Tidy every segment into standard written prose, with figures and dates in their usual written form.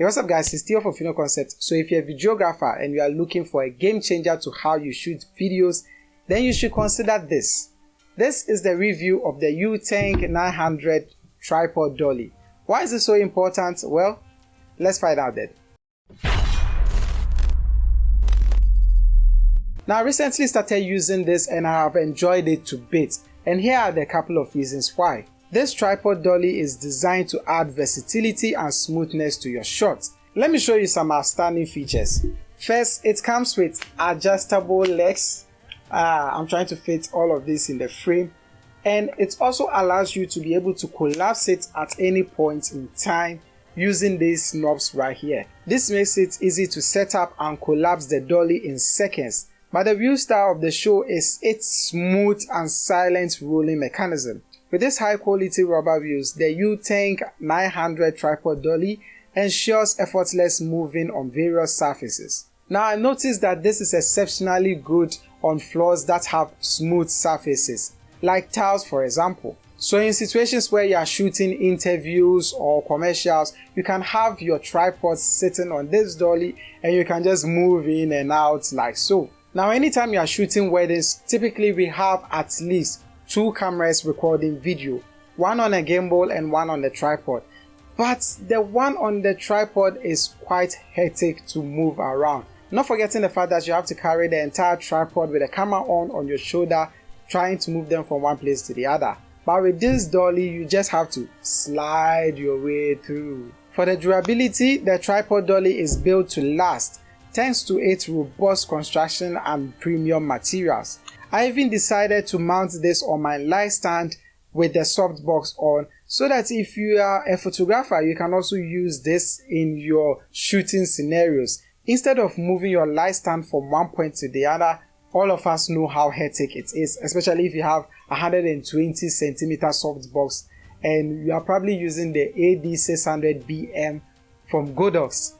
Hey, what's up guys, it's Theyo for Final Concept. So if you're a videographer and you are looking for a game changer to how you shoot videos, then you should consider this. This is the review of the Yunteng 900 Tripod Dolly. Why is it so important? Well, let's find out then. Now I recently started using this and I have enjoyed it to bits, and here are the couple of reasons why. This tripod dolly is designed to add versatility and smoothness to your shots. Let me show you some outstanding features. First, it comes with adjustable legs. I'm trying to fit all of this in the frame, and it also allows you to be able to collapse it at any point in time using these knobs right here. This makes it easy to set up and collapse the dolly in seconds. But the real star of the show is its smooth and silent rolling mechanism. With this high quality rubber wheels, the Yunteng 900 Tripod Dolly ensures effortless moving on various surfaces. Now I noticed that this is exceptionally good on floors that have smooth surfaces, like tiles for example. So in situations where you are shooting interviews or commercials, you can have your tripod sitting on this dolly and you can just move in and out like so. Now anytime you are shooting weddings, typically we have at least 2 cameras recording video, one on a gimbal and one on the tripod. But the one on the tripod is quite hectic to move around. Not forgetting the fact that you have to carry the entire tripod with the camera on your shoulder, trying to move them from one place to the other. But with this dolly, you just have to slide your way through. For the durability, the tripod dolly is built to last, thanks to its robust construction and premium materials. I even decided to mount this on my light stand with the softbox on, so that if you are a photographer, you can also use this in your shooting scenarios. Instead of moving your light stand from one point to the other, all of us know how hectic it is, especially if you have 120 centimeter softbox and you are probably using the AD600BM from Godox.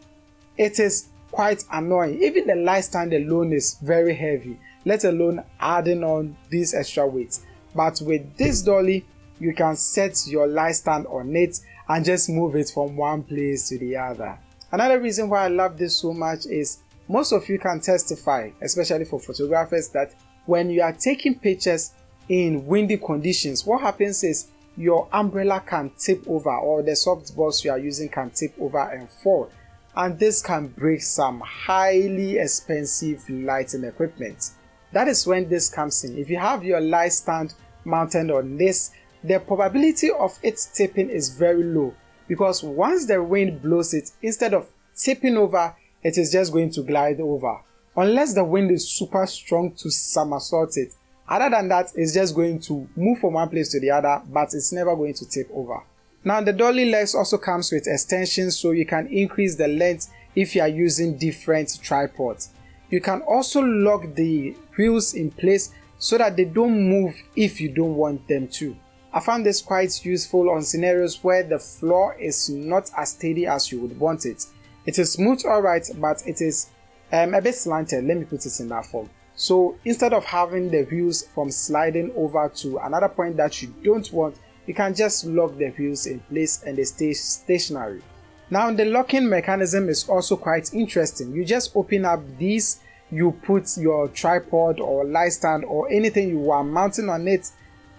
It is quite annoying. Even the light stand alone is very heavy, let alone adding on these extra weights. But with this dolly, you can set your light stand on it and just move it from one place to the other. Another reason why I love this so much is most of you can testify, especially for photographers, that when you are taking pictures in windy conditions, what happens is your umbrella can tip over, or the softbox you are using can tip over and fall. And this can break some highly expensive lighting equipment. That is when this comes in. If you have your light stand mounted on this, the probability of it tipping is very low, because once the wind blows it, instead of tipping over, it is just going to glide over. Unless the wind is super strong to somersault it. Other than that, it's just going to move from one place to the other, but it's never going to tip over. Now the dolly legs also comes with extensions, so you can increase the length if you are using different tripods. You can also lock the wheels in place so that they don't move if you don't want them to. I found this quite useful on scenarios where the floor is not as steady as you would want it. It is smooth alright, but it is a bit slanted, let me put it in that form. So instead of having the wheels from sliding over to another point that you don't want, you can just lock the wheels in place and they stay stationary. Now the locking mechanism is also quite interesting. You just open up these, you put your tripod or light stand or anything you are mounting on it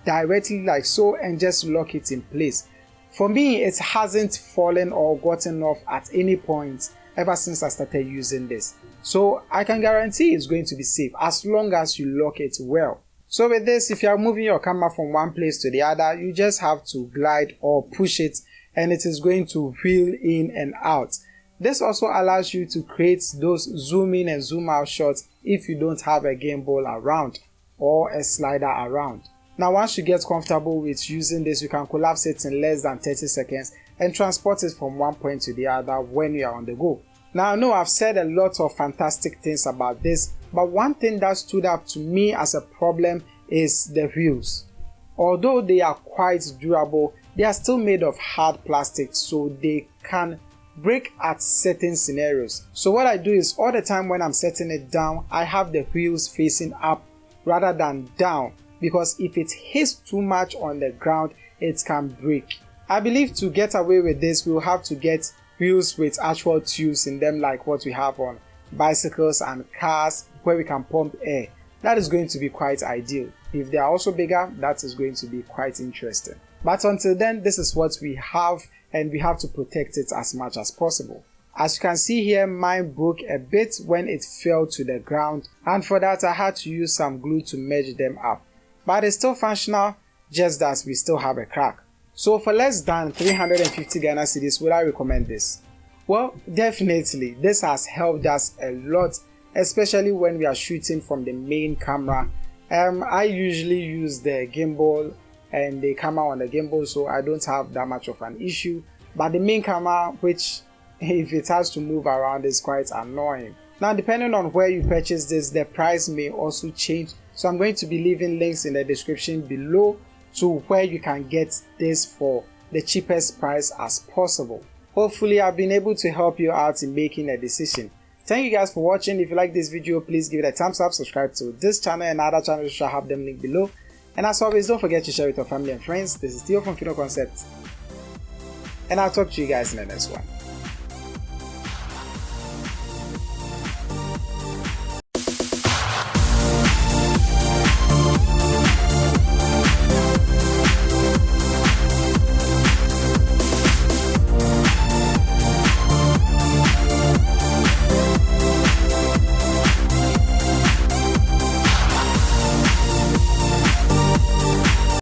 directly like so and just lock it in place. For me, it hasn't fallen or gotten off at any point ever since I started using this. So I can guarantee it's going to be safe as long as you lock it well. So with this, if you are moving your camera from one place to the other, you just have to glide or push it and it is going to wheel in and out. This also allows you to create those zoom in and zoom out shots if you don't have a gimbal around or a slider around. Now once you get comfortable with using this, you can collapse it in less than 30 seconds and transport it from one point to the other when you are on the go. Now I know I've said a lot of fantastic things about this, but one thing that stood out to me as a problem is the wheels. Although they are quite durable, they are still made of hard plastic, so they can break at certain scenarios. So what I do is all the time when I'm setting it down, I have the wheels facing up rather than down, because if it hits too much on the ground, it can break. I believe to get away with this, we'll have to get wheels with actual tubes in them like what we have on bicycles and cars where we can pump air, that is going to be quite ideal. If they are also bigger, that is going to be quite interesting. But until then, this is what we have, and we have to protect it as much as possible. As you can see here, mine broke a bit when it fell to the ground, and for that I had to use some glue to merge them up. But it's still functional, just that we still have a crack. So for less than 350 Ghana cedis, would I recommend this? Well, definitely. This has helped us a lot, especially when we are shooting from the main camera. I usually use the gimbal and the camera on the gimbal, so I don't have that much of an issue. But the main camera, which if it has to move around, is quite annoying. Now, depending on where you purchase this, the price may also change. So I'm going to be leaving links in the description below to where you can get this for the cheapest price as possible. Hopefully I've been able to help you out in making a decision. Thank you guys for watching. If you like this video, please give it a thumbs up, subscribe to this channel and other channels, which I have them linked below. And as always, don't forget to share with your family and friends. This is Theo from Video Concept, and I'll talk to you guys in the next one.